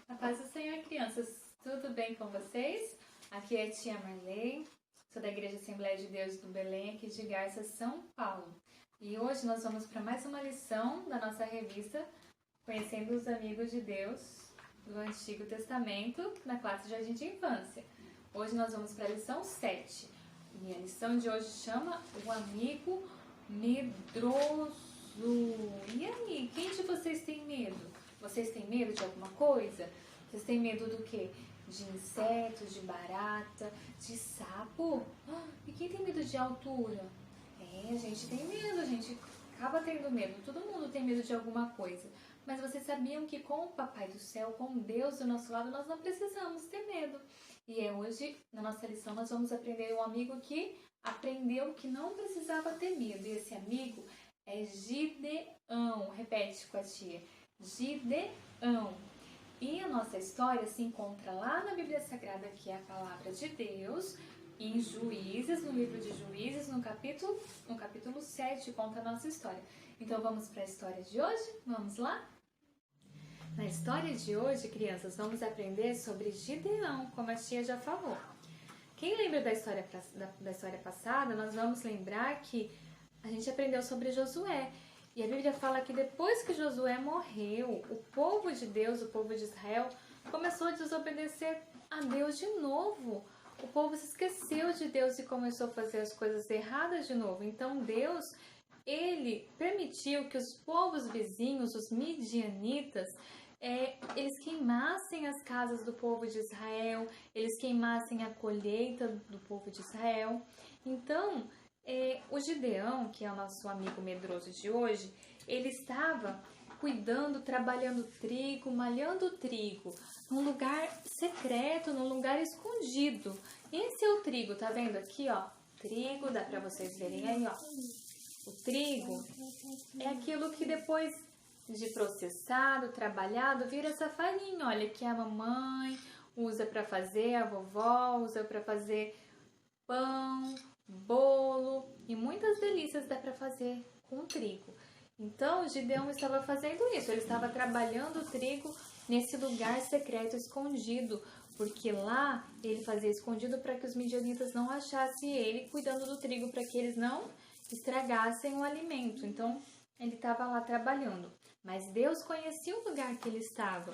A paz do Senhor, crianças. Tudo bem com vocês? Aqui é a tia Marley, sou da Igreja Assembleia de Deus do Belém, aqui de Garça, São Paulo. E hoje nós vamos para mais uma lição da nossa revista Conhecendo os Amigos de Deus do Antigo Testamento, na classe Jardim de Infância. Hoje nós vamos para a lição 7. E a lição de hoje chama O Amigo Medroso. E aí, quem de vocês tem medo? Vocês têm medo de alguma coisa? Vocês têm medo do quê? De insetos, de barata, de sapo? E quem tem medo de altura? A gente tem medo, a gente acaba tendo medo. Todo mundo tem medo de alguma coisa. Mas vocês sabiam que com o Papai do Céu, com Deus do nosso lado, nós não precisamos ter medo. E hoje, na nossa lição, nós vamos aprender um amigo que aprendeu que não precisava ter medo. E esse amigo é Gideão. Repete com a tia. Gideão. E a nossa história se encontra lá na Bíblia Sagrada, que é a palavra de Deus, em Juízes, no livro de Juízes, no capítulo 7, conta a nossa história. Então vamos para a história de hoje? Vamos lá? Na história de hoje, crianças, vamos aprender sobre Gideão, como a tia já falou. Quem lembra da história passada, nós vamos lembrar que a gente aprendeu sobre Josué. E a Bíblia fala que depois que Josué morreu, o povo de Deus, o povo de Israel, começou a desobedecer a Deus de novo. O povo se esqueceu de Deus e começou a fazer as coisas erradas de novo. Então Deus, ele permitiu que os povos vizinhos, os midianitas, eles queimassem as casas do povo de Israel, eles queimassem a colheita do povo de Israel. Então, o Gideão, que é o nosso amigo medroso de hoje, ele estava cuidando, trabalhando trigo, malhando trigo, num lugar secreto, num lugar escondido. Esse é o trigo, tá vendo aqui, ó? Trigo, dá pra vocês verem aí, ó. O trigo é aquilo que depois de processado, trabalhado, vira essa farinha, olha, que a mamãe usa pra fazer, a vovó usa pra fazer pão, bolo e muitas delícias dá para fazer com trigo. Então, Gideão estava fazendo isso, ele estava trabalhando o trigo nesse lugar secreto, escondido, porque lá ele fazia escondido para que os midianitas não achassem ele cuidando do trigo, para que eles não estragassem o alimento. Então, ele estava lá trabalhando. Mas Deus conhecia o lugar que ele estava.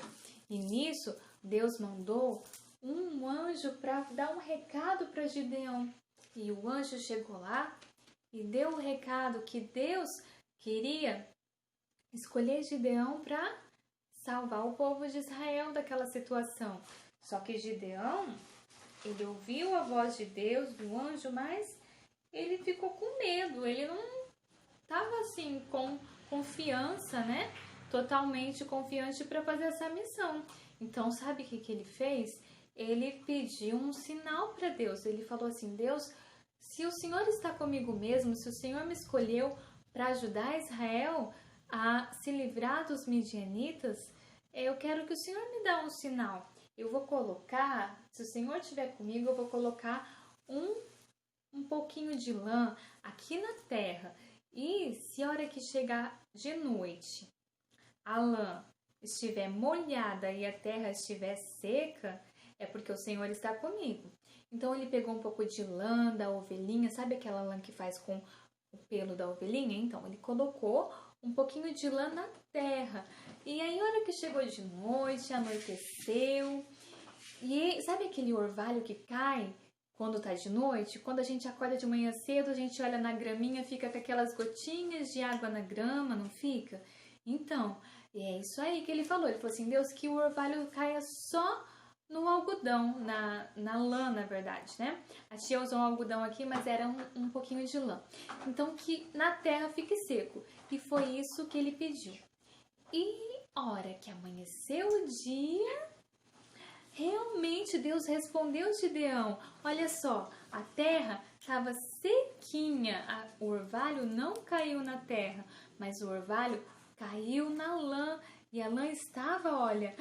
E nisso, Deus mandou um anjo para dar um recado para Gideão. E o anjo chegou lá e deu o recado que Deus queria escolher Gideão para salvar o povo de Israel daquela situação. Só que Gideão, ele ouviu a voz de Deus, do anjo, mas ele ficou com medo. Ele não estava assim com confiança, né? Totalmente confiante para fazer essa missão. Então, sabe o que ele fez? Ele pediu um sinal para Deus. Ele falou assim: Deus, se o Senhor está comigo mesmo, se o Senhor me escolheu para ajudar Israel a se livrar dos midianitas, eu quero que o Senhor me dê um sinal. Eu vou colocar, se o Senhor estiver comigo, eu vou colocar um pouquinho de lã aqui na terra. E se a hora que chegar de noite, a lã estiver molhada e a terra estiver seca, é porque o Senhor está comigo. Então ele pegou um pouco de lã da ovelhinha, sabe aquela lã que faz com o pelo da ovelhinha? Então ele colocou um pouquinho de lã na terra. E aí a hora que chegou de noite, anoiteceu. E sabe aquele orvalho que cai quando tá de noite? Quando a gente acorda de manhã cedo, a gente olha na graminha, fica com aquelas gotinhas de água na grama, não fica? Então, é isso aí que ele falou. Ele falou assim: Deus, que o orvalho caia só no algodão, na lã, na verdade, né? A tia usou um algodão aqui, mas era um pouquinho de lã. Então, que na terra fique seco. E foi isso que ele pediu. E a hora que amanheceu o dia, realmente Deus respondeu Gideão. Olha só, a terra estava sequinha. O orvalho não caiu na terra, mas o orvalho caiu na lã. E a lã estava, olha,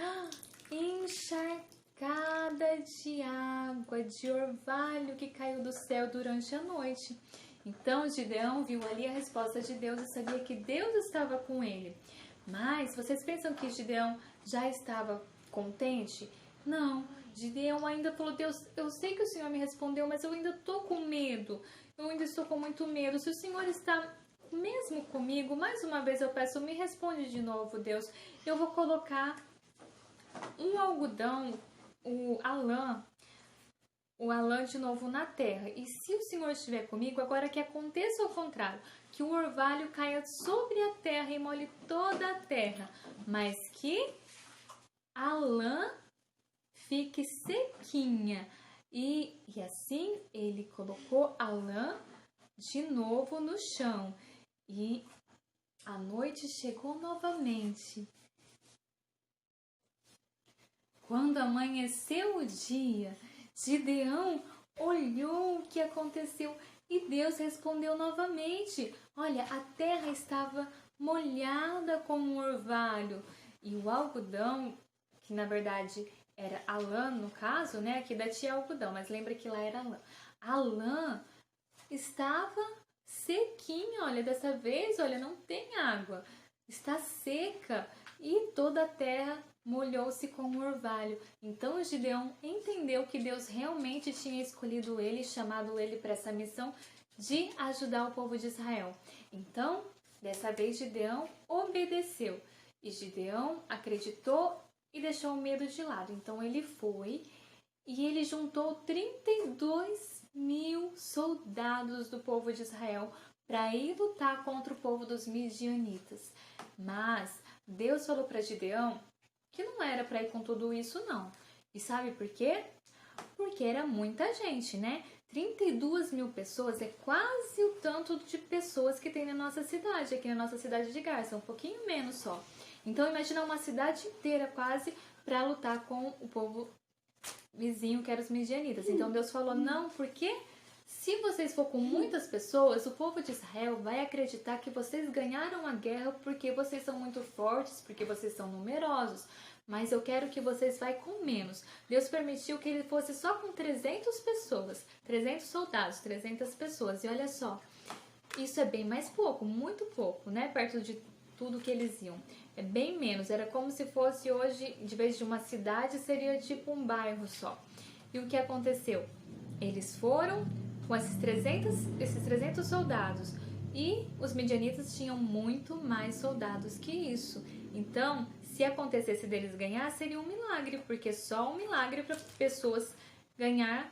encharcada de água, de orvalho que caiu do céu durante a noite. Então Gideão viu ali a resposta de Deus e sabia que Deus estava com ele. Mas vocês pensam que Gideão já estava contente? Não, Gideão ainda falou, Deus, eu sei que o Senhor me respondeu, mas eu ainda tô com medo. Eu ainda estou com muito medo. Se o Senhor está mesmo comigo, mais uma vez eu peço, me responde de novo, Deus. Eu vou colocar um algodão, o alã de novo na terra. E se o Senhor estiver comigo, agora que aconteça o contrário, que o orvalho caia sobre a terra e molhe toda a terra, mas que a lã fique sequinha. E assim ele colocou a lã de novo no chão. E a noite chegou novamente. Quando amanheceu o dia, Gideão olhou o que aconteceu e Deus respondeu novamente. Olha, a terra estava molhada como um orvalho e o algodão, que na verdade era a lã no caso, né? Aqui da tia algodão, mas lembra que lá era a lã. A lã estava sequinha, olha, dessa vez, olha, não tem água. Está seca e toda a terra molhou-se com um orvalho. Então Gideão entendeu que Deus realmente tinha escolhido ele e chamado ele para essa missão de ajudar o povo de Israel. Então, dessa vez Gideão obedeceu. E Gideão acreditou e deixou o medo de lado. Então ele foi e ele juntou 32.000 soldados do povo de Israel para ir lutar contra o povo dos midianitas. Mas Deus falou para Gideão que não era para ir com tudo isso, não. E sabe por quê? Porque era muita gente, né? 32.000 pessoas é quase o tanto de pessoas que tem na nossa cidade, aqui na nossa cidade de Garça, um pouquinho menos só. Então imagina uma cidade inteira quase para lutar com o povo vizinho, que eram os midianitas. Então Deus falou, não, porque se vocês for com muitas pessoas, o povo de Israel vai acreditar que vocês ganharam a guerra porque vocês são muito fortes, porque vocês são numerosos. Mas eu quero que vocês vá com menos. Deus permitiu que ele fosse só com 300 pessoas, 300 soldados, 300 pessoas. E olha só, isso é bem mais pouco, muito pouco, né? Perto de tudo que eles iam. É bem menos, era como se fosse hoje, de vez de uma cidade, seria tipo um bairro só. E o que aconteceu? Eles foram com esses 300 soldados e os midianitas tinham muito mais soldados que isso. Então, se acontecesse deles ganhar, seria um milagre, porque só um milagre para pessoas ganhar,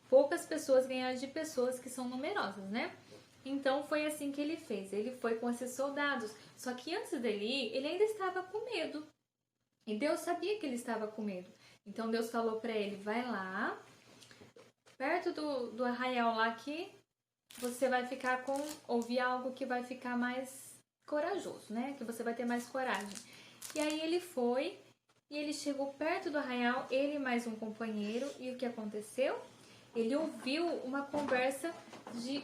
poucas pessoas ganhar de pessoas que são numerosas, né? Então foi assim que ele fez, ele foi com esses soldados, só que antes dele ir, ele ainda estava com medo, e Deus sabia que ele estava com medo. Então Deus falou para ele, vai lá, perto do arraial lá que você vai ficar ouvir algo que vai ficar mais corajoso, né? Que você vai ter mais coragem. E aí ele foi, e ele chegou perto do arraial, ele e mais um companheiro, e o que aconteceu? Ele ouviu uma conversa de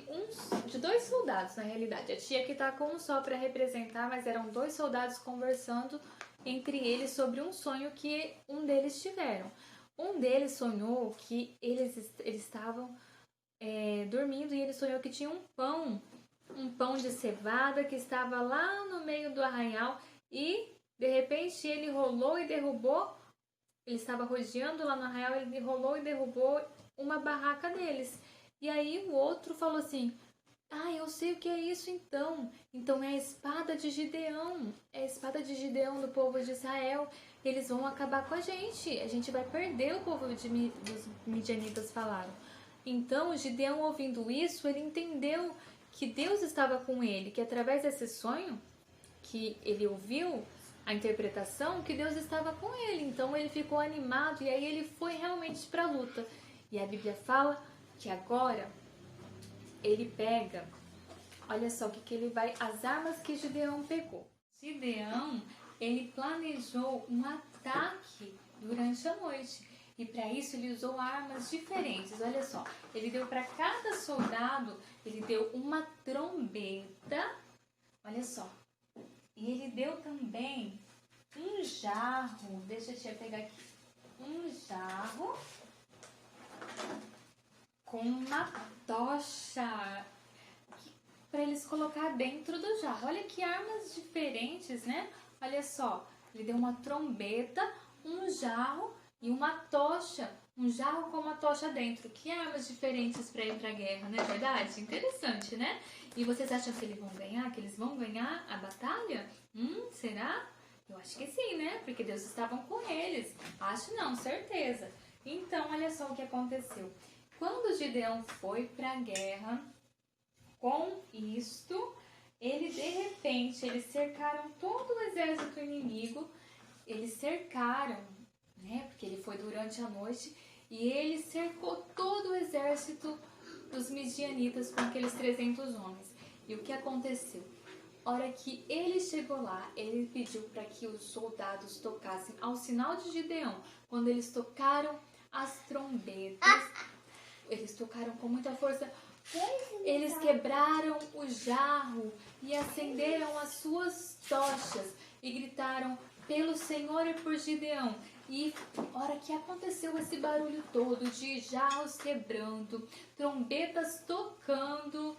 2 soldados, na realidade. A tia que tá com um só para representar, mas eram 2 soldados conversando entre eles sobre um sonho que um deles tiveram. Um deles sonhou que eles estavam dormindo e ele sonhou que tinha um pão de cevada que estava lá no meio do arraial e de repente ele rolou e derrubou, ele estava rodeando lá no arraial, ele rolou e derrubou uma barraca deles. E aí o outro falou assim, eu sei o que é isso então. Então é a espada de Gideão, é a espada de Gideão do povo de Israel. Eles vão acabar com a gente vai perder, o povo dos midianitas falaram. Então Gideão, ouvindo isso, ele entendeu que Deus estava com ele, que através desse sonho que ele ouviu, a interpretação, que Deus estava com ele. Então ele ficou animado e aí ele foi realmente para a luta. E a Bíblia fala que agora ele pega, olha só o que ele vai, as armas que Gideão pegou. Gideão, ele planejou um ataque durante a noite. E para isso ele usou armas diferentes. Olha só, ele deu para cada soldado, ele deu uma trombeta. Olha só. E ele deu também um jarro. Deixa eu pegar aqui. Um jarro com uma tocha para eles colocar dentro do jarro. Olha que armas diferentes, né? Olha só, ele deu uma trombeta, um jarro e uma tocha. Um jarro com uma tocha dentro. Que armas diferentes para ir para a guerra, não é verdade? Interessante, né? E vocês acham que eles vão ganhar? Que eles vão ganhar a batalha? Será? Eu acho que sim, né? Porque Deus estava com eles. Acho não, certeza. Então, olha só o que aconteceu. Quando Gideão foi para a guerra, com isto, de repente, eles cercaram todo o exército inimigo. Eles cercaram, né? Porque ele foi durante a noite. E ele cercou todo o exército dos midianitas com aqueles 300 homens. E o que aconteceu? A hora que ele chegou lá, ele pediu para que os soldados tocassem ao sinal de Gideão. Quando eles tocaram as trombetas, eles tocaram com muita força. Eles quebraram o jarro e acenderam as suas tochas e gritaram pelo Senhor e por Gideão. E a hora que aconteceu esse barulho todo de jarros quebrando, trombetas tocando,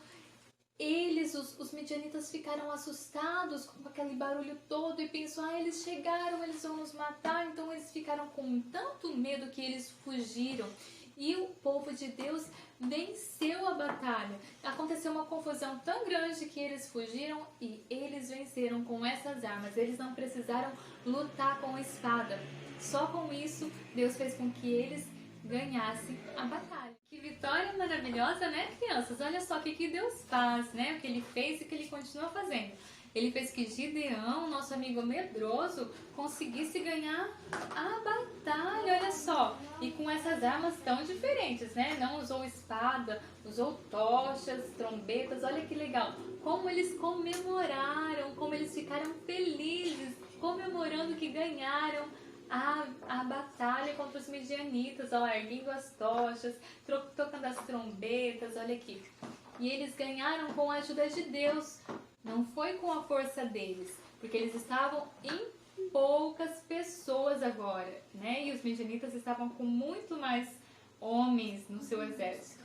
os midianitas ficaram assustados com aquele barulho todo e pensaram, eles chegaram, eles vão nos matar. Então eles ficaram com tanto medo que eles fugiram. E o povo de Deus venceu a batalha. Aconteceu uma confusão tão grande que eles fugiram e eles venceram com essas armas. Eles não precisaram lutar com a espada. Só com isso, Deus fez com que eles ganhassem a batalha. Que vitória maravilhosa, né, crianças? Olha só o que Deus faz, né? O que Ele fez e o que Ele continua fazendo. Ele fez que Gideão, nosso amigo medroso, conseguisse ganhar a batalha, olha só. E com essas armas tão diferentes, né? Não usou espada, usou tochas, trombetas, olha que legal. Como eles comemoraram, como eles ficaram felizes, comemorando que ganharam a batalha contra os midianitas, ó, erguendo as tochas, tocando as trombetas, olha aqui. E eles ganharam com a ajuda de Deus, não foi com a força deles, porque eles estavam em poucas pessoas agora, né? E os midianitas estavam com muito mais homens no seu exército.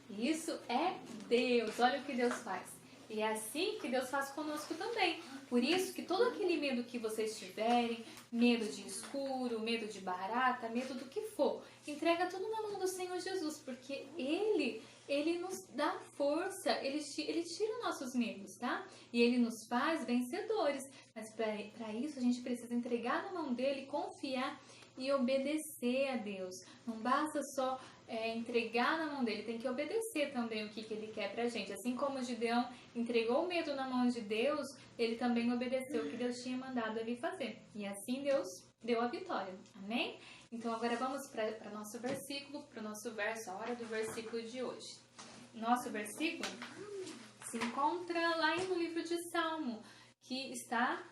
Isso é Deus, olha o que Deus faz. E é assim que Deus faz conosco também. Por isso que todo aquele medo que vocês tiverem, medo de escuro, medo de barata, medo do que for, entrega tudo na mão do Senhor Jesus, porque Ele nos dá força, Ele tira nossos medos, tá? E Ele nos faz vencedores. Mas para isso a gente precisa entregar na mão dEle, confiar e obedecer a Deus. Não basta só entregar na mão dele, tem que obedecer também o que ele quer pra gente. Assim como Gideão entregou o medo na mão de Deus, ele também obedeceu o que Deus tinha mandado ele fazer. E assim Deus deu a vitória. Amém? Então agora vamos para o nosso versículo, para o nosso verso, a hora do versículo de hoje. Nosso versículo se encontra lá no livro de Salmo, que está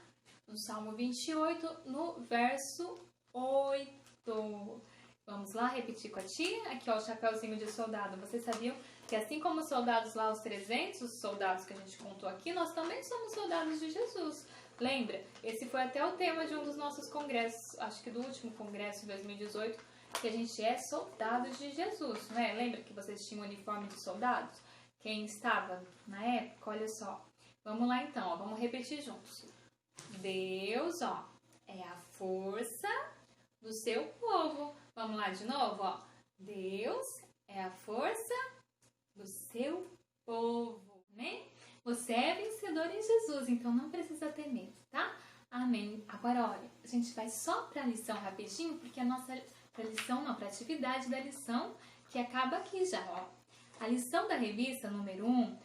no Salmo 28, no verso 8. Vamos lá repetir com a tia? Aqui ó, o chapéuzinho de soldado. Vocês sabiam que assim como os soldados lá, os 300 os soldados que a gente contou aqui, nós também somos soldados de Jesus. Lembra? Esse foi até o tema de um dos nossos congressos, acho que do último congresso, em 2018, que a gente é soldado de Jesus, né? Lembra que vocês tinham uniforme de soldados? Quem estava na época? Olha só. Vamos lá então, ó, vamos repetir juntos. Deus, ó, é a força do seu povo. Vamos lá de novo, ó. Deus é a força do seu povo, né? Você é vencedor em Jesus, então não precisa ter medo, tá? Amém. Agora, olha, a gente vai só para a lição rapidinho, porque a nossa para a atividade da lição, que acaba aqui já, ó. A lição da revista número 1,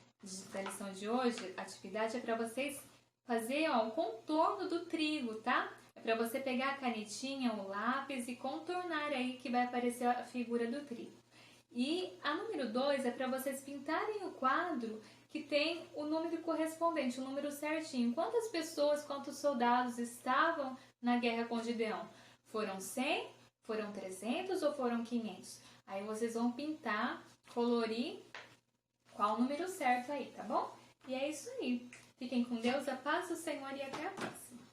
da lição de hoje, a atividade é para vocês fazer, ó, o contorno do trigo, tá? É para você pegar a canetinha, o lápis e contornar aí que vai aparecer a figura do trigo. E a número 2 é para vocês pintarem o quadro que tem o número correspondente, o número certinho. Quantas pessoas, quantos soldados estavam na guerra com Gideão? Foram 100, foram 300 ou foram 500? Aí vocês vão pintar, colorir qual o número certo aí, tá bom? E é isso aí. Fiquem com Deus, a paz do Senhor e até a próxima.